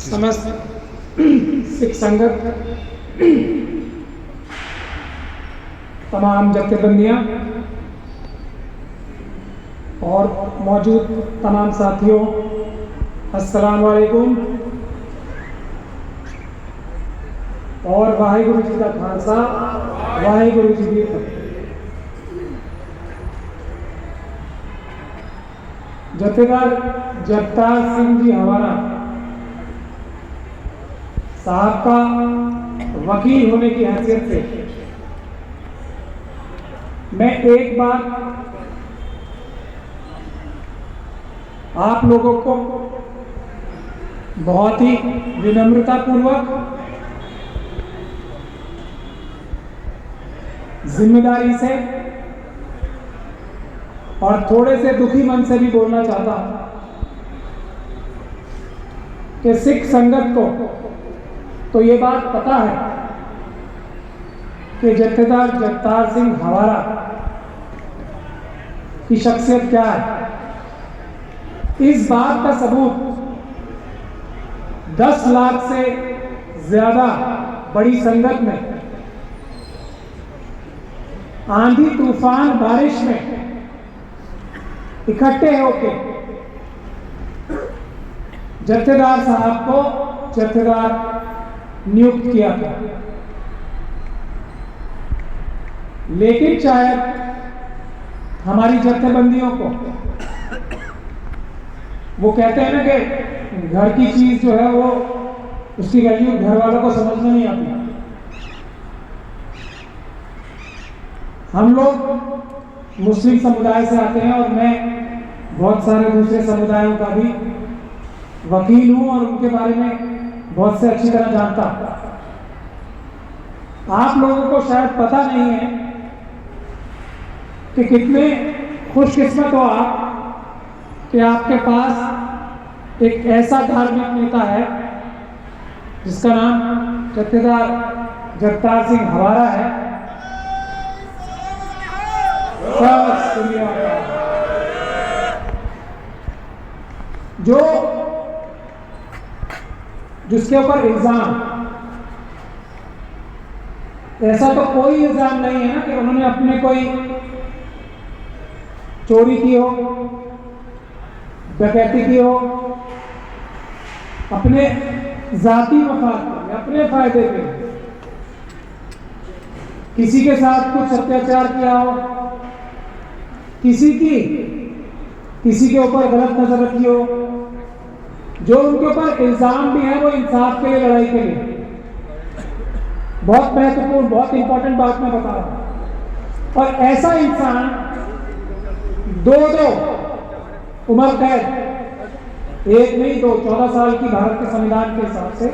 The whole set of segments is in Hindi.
समस्त सिख संगत, तमाम जत्थेबंदियाँ और मौजूद तमाम साथियों, अस्सलाम वालेकुम और वाहिगुरु जी का खालसा, वाहिगुरु जी की फतेह। जत्थेदार जगतार सिंह जी हमारा साहब का वकील होने की हैसियत से मैं एक बार आप लोगों को बहुत ही विनम्रतापूर्वक, जिम्मेदारी से और थोड़े से दुखी मन से भी बोलना चाहता हूं कि सिख संगत को तो ये बात पता है कि जत्थेदार जगतार सिंह हवारा की शख्सियत क्या है। इस बात का सबूत 10 लाख से ज्यादा बड़ी संगत में आंधी तूफान बारिश में इकट्ठे होके जत्थेदार साहब को जत्थेदार नियुक्त किया था। लेकिन शायद हमारी जत्थेबंदियों को, वो कहते हैं ना कि घर की चीज जो है वो उसकी वैल्यू घर वालों को समझ में नहीं आती। हम लोग मुस्लिम समुदाय से आते हैं और मैं बहुत सारे दूसरे समुदायों का भी वकील हूं और उनके बारे में बहुत से अच्छी तरह जानता। आप लोगों को शायद पता नहीं है कि कितने खुशकिस्मत हो आप कि आपके पास एक ऐसा धार्मिक नेता है जिसका नाम जत्थेदार जगतार सिंह हवारा है। जो जिसके ऊपर इल्जाम, ऐसा तो कोई इल्जाम नहीं है ना कि उन्होंने अपने कोई चोरी की हो, डकैती की हो, अपने जाती मफाद के, अपने फायदे के किसी के साथ कुछ अत्याचार किया हो, किसी के ऊपर गलत नजर रखी हो। जो उनके ऊपर इल्जाम भी है वो इंसाफ के लिए, लड़ाई के लिए। बहुत महत्वपूर्ण, बहुत इंपॉर्टेंट बात मैं बता रहा हूं। और ऐसा इंसान 2 उम्र कैद, एक नहीं 2, 14 साल की भारत के संविधान के हिसाब से,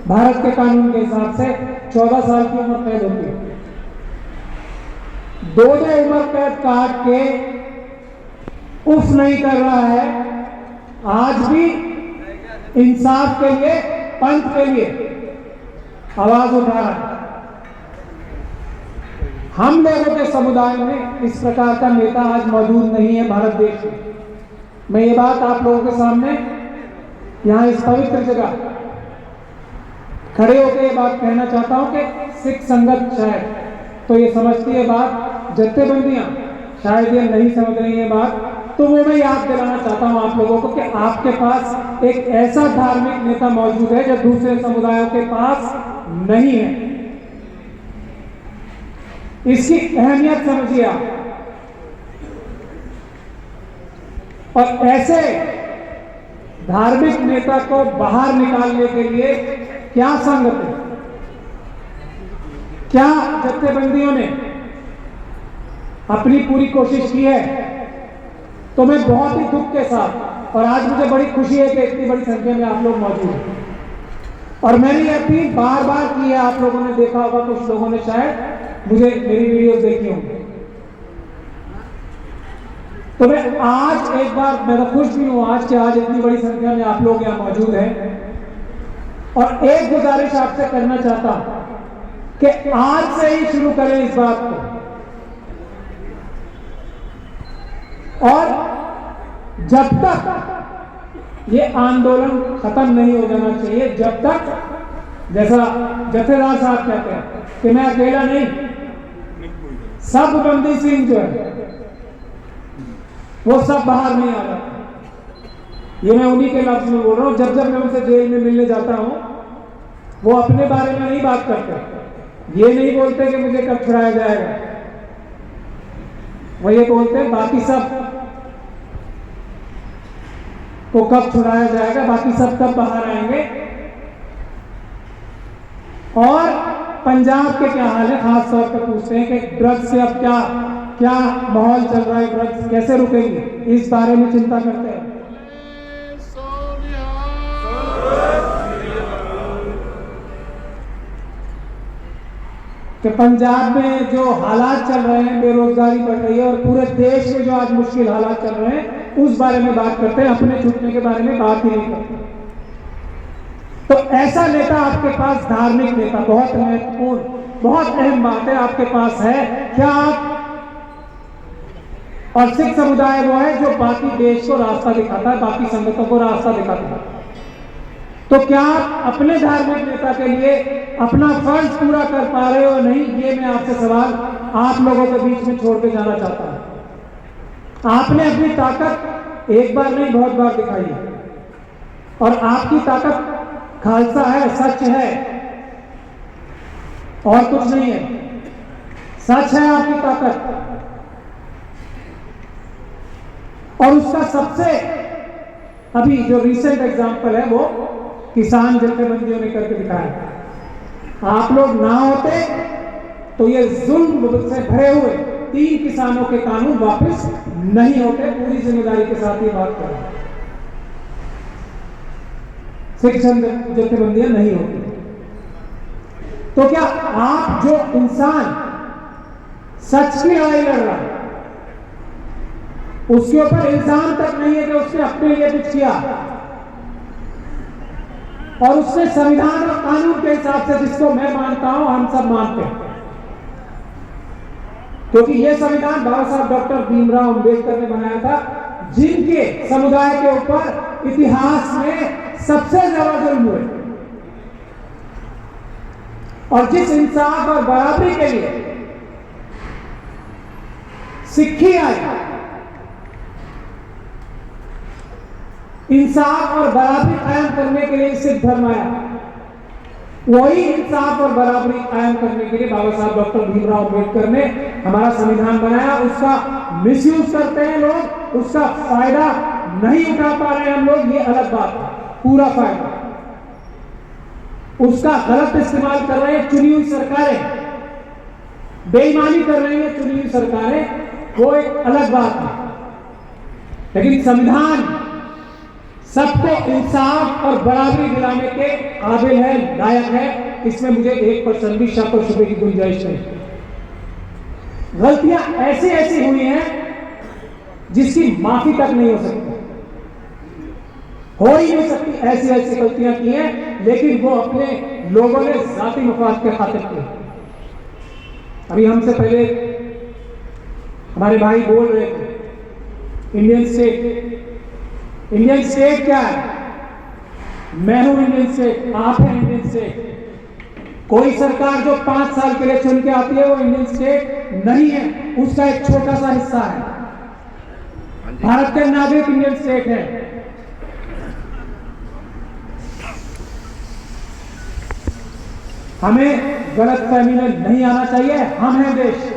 भारत के कानून के हिसाब से 14 साल की उम्र कैद होती है। 2 उम्र कैद काट के उफ नहीं कर रहा है, आज भी इंसाफ के लिए, पंथ के लिए आवाज उठा रहा है। हम लोगों के समुदाय में इस प्रकार का नेता आज मौजूद नहीं है भारत देश में। मैं ये बात आप लोगों के सामने यहां इस पवित्र जगह खड़े होकर ये बात कहना चाहता हूं कि सिख संगत शायद तो ये समझती है बात, जत्थेबंदियां शायद ये नहीं समझ रही है बात। तो वो मैं याद दिलाना चाहता हूं आप लोगों को कि आपके पास एक ऐसा धार्मिक नेता मौजूद है जो दूसरे समुदायों के पास नहीं है। इसकी अहमियत समझिए आप। और ऐसे धार्मिक नेता को बाहर निकालने के लिए क्या संगत है, क्या जत्थेबंदियों ने अपनी पूरी कोशिश की है। तो मैं बहुत ही दुख के साथ, और आज मुझे बड़ी खुशी है कि इतनी बड़ी संख्या में आप लोग मौजूद हैं। और मैंने ये अपील बार बार की है, आप लोगों ने देखा होगा, कुछ लोगों ने शायद मेरी वीडियोस देखी होंगी। तो मैं आज एक बार, मैं तो खुश भी हूं आज कि आज इतनी बड़ी संख्या में आप लोग यहां मौजूद हैं। और एक गुजारिश आपसे करना चाहता हूं कि आज से ही शुरू करें इस बात को। और जब तक ये आंदोलन खत्म नहीं हो जाना चाहिए जब तक, जैसा जथेदार साहब कहते हैं कि मैं अकेला नहीं, सब बंदी सिंह जो है वो सब बाहर नहीं आ जाते। ये मैं उन्हीं के लफ्ज में बोल रहा हूं। जब जब मैं उनसे जेल में मिलने जाता हूं, वो अपने बारे में नहीं बात करते। ये नहीं बोलते कि मुझे कब छुड़ाया जाएगा, वो ये बोलते हैं बाकी सब को कब छुड़ाया जाएगा, बाकी सब कब बाहर आएंगे। और पंजाब के क्या हाल है, खास तौर पर पूछते हैं कि ड्रग्स से अब क्या क्या माहौल चल रहा है, ड्रग्स कैसे रुकेंगे, इस बारे में चिंता करते हैं। कि पंजाब में जो हालात चल रहे हैं, बेरोजगारी बढ़ रही है और पूरे देश में जो आज मुश्किल हालात चल रहे हैं, उस बारे में बात करते हैं, अपने छूटने के बारे में बात ही नहीं करते। तो ऐसा नेता आपके पास, धार्मिक नेता, बहुत महत्वपूर्ण, बहुत अहम बात है आपके पास है क्या आप, और सिख समुदाय वो है जो बाकी देश को रास्ता दिखाता है, बाकी संगठनों को रास्ता दिखाता है। तो क्या आप अपने धार्मिक नेता के लिए अपना फर्ज पूरा कर पा रहे हो नहीं, ये मैं आपसे सवाल आप लोगों के बीच में छोड़ के जाना चाहता हूं। आपने अपनी ताकत एक बार नहीं बहुत बार दिखाई है, और आपकी ताकत खालसा है, सच है, और कुछ नहीं है, सच है आपकी ताकत। और उसका सबसे अभी जो रीसेंट एग्जांपल है वो किसान जत्थेबंदियों ने करके दिखाया। आप लोग ना होते तो ये जुल्म से भरे हुए 3 किसानों के कानून वापस नहीं होते। पूरी जिम्मेदारी के साथ ये बात कर रहे हैं, सिख जत्थेबंदियां नहीं होती। तो क्या आप जो इंसान सच की लड़ाई लड़ रहा है, उसके ऊपर इल्जाम तक नहीं है कि उसने अपने लिए कुछ किया, और उसने संविधान और कानून के हिसाब से, जिसको मैं मानता हूं, हम सब मानते हैं, क्योंकि यह संविधान बाबा साहब डॉक्टर भीमराव अंबेडकर ने बनाया था, जिनके समुदाय के ऊपर इतिहास में सबसे ज्यादा जुल्म हुए, और जिस इंसाफ और बराबरी के लिए सिक्खी आई, इंसाफ और बराबरी कायम करने के लिए सिख धर्म आया, वही इंसाफ और बराबरी कायम करने के लिए बाबा साहब डॉक्टर भीमराव अंबेडकर ने हमारा संविधान बनाया। उसका मिसयूज करते हैं लोग, उसका फायदा नहीं उठा पा रहे हैं हम लोग, ये अलग बात है। पूरा फायदा उसका गलत इस्तेमाल कर रहे हैं चुनी हुई सरकारें, बेईमानी कर रही है चुनी हुई सरकारें, वो एक अलग बात है। लेकिन संविधान सबको इंसाफ और बराबरी दिलाने के काबिल है, लायक है, इसमें मुझे 1% भी शक और शुबे की गुंजाइश नहीं। गलतियां ऐसी ऐसी हुई हैं जिसकी माफी तक नहीं हो सकती, हो ही नहीं सकती, ऐसी ऐसी गलतियां की हैं, लेकिन वो अपने लोगों ने जाती मफाद के खातिर किए। अभी हमसे पहले हमारे भाई बोल रहे थे इंडियन स्टेट, इंडियन स्टेट क्या है? मैं हूं इंडियन स्टेट, आप हैं इंडियन स्टेट। कोई सरकार जो 5 साल के लिए चुन के आती है वो इंडियन स्टेट नहीं है, उसका एक छोटा सा हिस्सा है। भारत के नागरिक इंडियन स्टेट है। हमें गलतफहमी में नहीं आना चाहिए, हम हैं देश,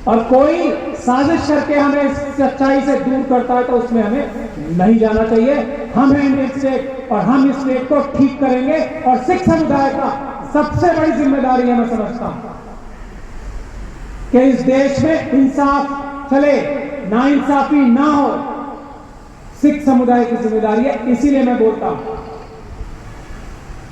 और कोई साजिश करके हमें सच्चाई से दूर करता है तो उसमें हमें नहीं जाना चाहिए। हम हैं इंडियन स्टेट और हम इस स्टेट को ठीक करेंगे, और सिख समुदाय का सबसे बड़ी जिम्मेदारी है, मैं समझता हूं, कि इस देश में इंसाफ चले, नाइंसाफी ना हो, सिख समुदाय की जिम्मेदारी है। इसीलिए मैं बोलता हूं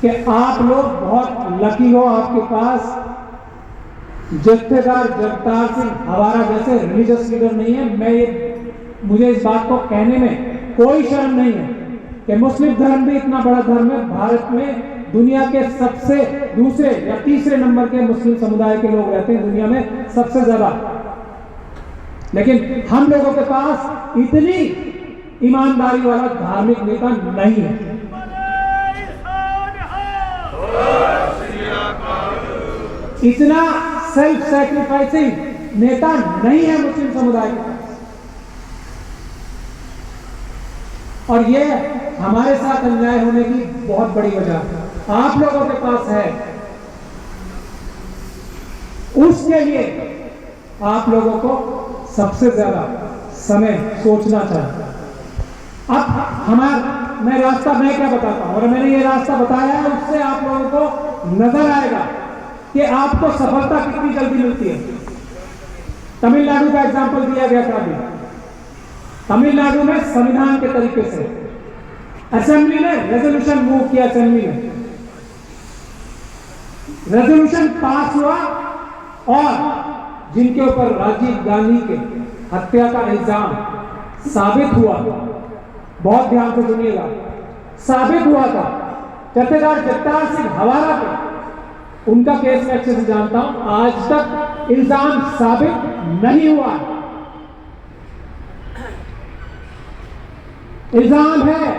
कि आप लोग बहुत लकी हो, आपके पास जत्थेदार जगतार सिंह हवारा जैसे रिलीजियस लीडर नहीं है। मुझे इस बात को कहने में कोई शर्म नहीं है कि मुस्लिम धर्म भी इतना बड़ा धर्म है। भारत में दुनिया के सबसे दूसरे या तीसरे नंबर के मुस्लिम समुदाय के लोग रहते हैं दुनिया में सबसे ज्यादा, लेकिन हम लोगों के पास इतनी ईमानदारी वाला धार्मिक नेता नहीं है। इतना सेल्फ सैक्रिफाइसिंग नेता नहीं है मुस्लिम समुदाय के पास। और ये हमारे साथ अन्याय होने की बहुत बड़ी वजह आप लोगों के पास है। उसके लिए आप लोगों को सबसे ज्यादा समय सोचना चाहिए। अब मैं क्या बताता हूं, और मैंने ये रास्ता बताया है, उससे आप लोगों को नजर आएगा कि आपको सफलता कितनी जल्दी मिलती है। तमिलनाडु का एग्जांपल दिया गया था अभी। तमिलनाडु में संविधान के तरीके से असेंबली ने रेजोल्यूशन मूव किया, असेंबली में रेजोल्यूशन पास हुआ और जिनके ऊपर राजीव गांधी के हत्या का इल्जाम साबित हुआ, बहुत ध्यान से सुनिएगा, साबित हुआ था जत्थेदार जगतार सिंह हवारा के, उनका केस मैं अच्छे से जानता हूं, आज तक इल्जाम साबित नहीं हुआ। इल्जाम है,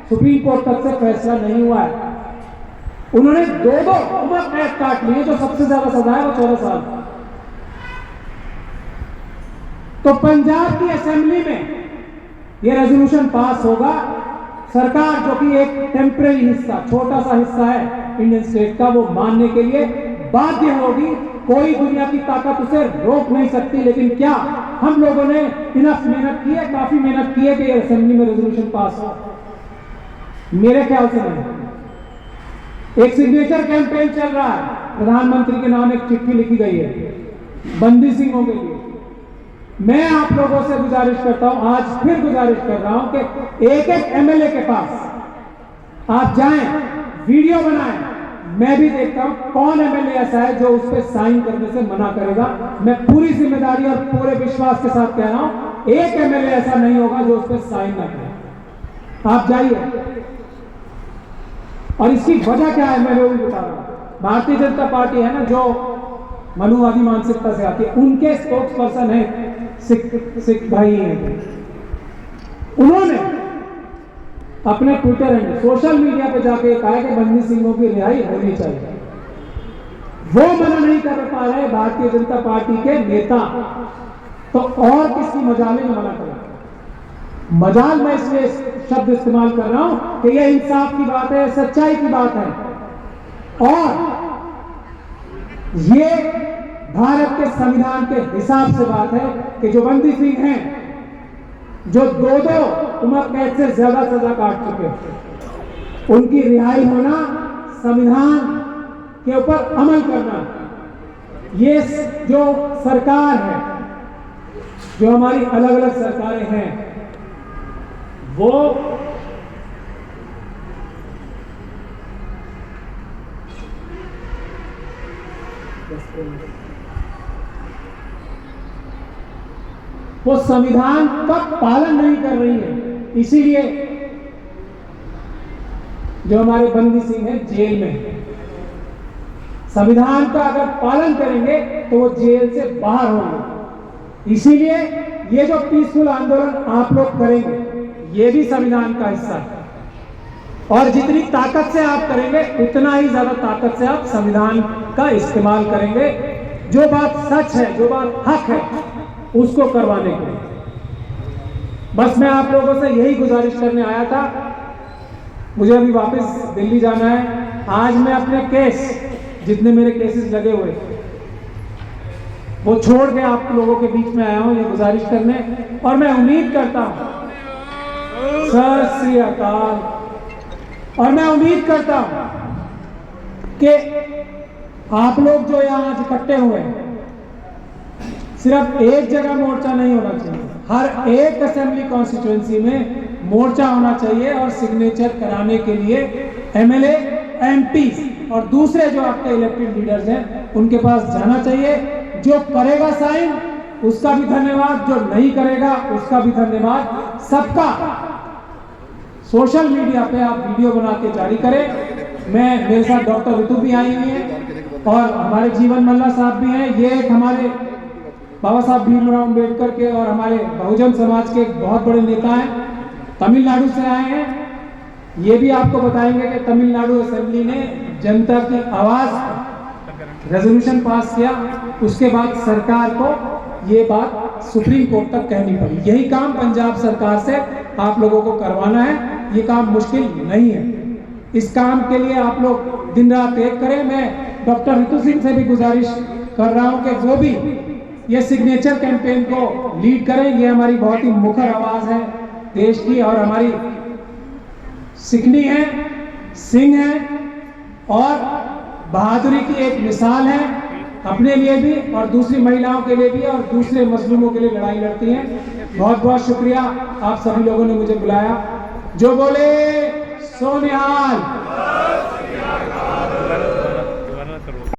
सुप्रीम कोर्ट तक से फैसला नहीं हुआ है। उन्होंने दो उम्र कैद काट लिए, जो सबसे ज्यादा सजा है वो 14 साल। तो पंजाब की असेंबली में यह रेजोल्यूशन पास होगा। सरकार, जो कि एक टेम्परेरी हिस्सा, छोटा सा हिस्सा है इंडियन स्टेट का, वो मानने के लिए बाध्य होगी। कोई दुनिया की ताकत उसे रोक नहीं सकती। लेकिन क्या हम लोगों ने इनफ मेहनत की है, काफी मेहनत की है कि असेंबली में रेजोल्यूशन पास हो? मेरे ख्याल से नहीं। एक सिग्नेचर कैंपेन चल रहा है, प्रधानमंत्री के नाम एक चिट्ठी लिखी गई है बंदी सिंहों के लिए। मैं आप लोगों से गुजारिश करता हूं, आज फिर गुजारिश कर रहा हूं कि एक एक एमएलए के पास आप जाएं, वीडियो बनाएं। मैं भी देखता हूं कौन एमएलए ऐसा है जो उस पर साइन करने से मना करेगा। मैं पूरी जिम्मेदारी और पूरे विश्वास के साथ कह रहा हूं, एक एमएलए ऐसा नहीं होगा जो उस पर साइन ना करे। आप जाइए। और इसकी वजह क्या है मैं वो भी बता रहा हूं। भारतीय जनता पार्टी है ना, जो मनुवादी मानसिकता से आती है, उनके स्पोक्स पर्सन है सिख भाई हैं। उन्होंने अपने ट्विटर एंड सोशल मीडिया पे जाके कहा कि बंदी सिंहों की रिहाई होनी चाहिए। वो मना नहीं कर पा रहे भारतीय जनता पार्टी के नेता, तो और किसकी मजाल में मना करें? मजाल मैं इसलिए शब्द इस्तेमाल कर रहा हूं कि यह इंसाफ की बात है, सच्चाई की बात है। और ये भारत के संविधान के हिसाब से बात है कि जो बंदी सिंह हैं, जो दो उम्र कैद से ज्यादा सजा काट चुके, उनकी रिहाई होना, संविधान के ऊपर अमल करना, ये जो सरकार है, जो हमारी अलग अलग सरकारें हैं, वो संविधान का पालन नहीं कर रही है। इसीलिए जो हमारे बंदी सिंह हैं जेल में, संविधान का अगर पालन करेंगे तो वो जेल से बाहर होंगे। इसीलिए ये जो पीसफुल आंदोलन आप लोग करेंगे, ये भी संविधान का हिस्सा है। और जितनी ताकत से आप करेंगे, उतना ही ज्यादा ताकत से आप संविधान का इस्तेमाल करेंगे। जो बात सच है, जो बात हक है, उसको करवाने के लिए। बस मैं आप लोगों से यही गुजारिश करने आया था। मुझे अभी वापस दिल्ली जाना है। आज मैं अपने केस, जितने मेरे केसेस लगे हुए, वो छोड़ के आप लोगों के बीच में आया हूं ये गुजारिश करने। और मैं उम्मीद करता हूं, सत श्री अकाल, और मैं उम्मीद करता हूं कि आप लोग जो यहां आज इकट्ठे हुए हैं, सिर्फ एक जगह मोर्चा नहीं होना चाहिए, हर एक असेंबली कॉन्स्टिट्यूएंसी में मोर्चा होना चाहिए। और सिग्नेचर कराने के लिए एमएलए, एमपी और दूसरे जो आपके इलेक्टेड लीडर्स हैं, उनके पास जाना चाहिए। जो करेगा साइन, उसका भी धन्यवाद, जो नहीं करेगा उसका भी धन्यवाद। सबका सोशल मीडिया पे आप वीडियो बना के जारी करें। मेरे साथ डॉक्टर ऋतु भी आई हुई है और हमारे जीवन मल्ला साहब भी हैं। ये एक हमारे बाबा साहब भीमराव अम्बेडकर के और हमारे बहुजन समाज के एक बहुत बड़े नेता हैं। तमिलनाडु से आए हैं, ये भी आपको बताएंगे कि तमिलनाडु असेंबली ने जनता की आवाज रेजोल्यूशन पास किया, उसके बाद सरकार को ये बात सुप्रीम कोर्ट तक कहनी पड़ी। यही काम पंजाब सरकार से आप लोगों को करवाना है, ये काम मुश्किल नहीं है। इस काम के लिए आप लोग दिन रात एक करें। मैं डॉक्टर रितु सिंह से भी गुजारिश कर रहा हूं कि वो भी ये सिग्नेचर कैंपेन को लीड करें। ये हमारी बहुत ही मुखर आवाज है देश की, और हमारी सिखनी है, सिंह है और बहादुरी की एक मिसाल है, अपने लिए भी और दूसरी महिलाओं के लिए भी और दूसरे मजलूमों के लिए लड़ाई लड़ती हैं। बहुत बहुत शुक्रिया, आप सभी लोगों ने मुझे बुलाया। जो बोले सो निहाल।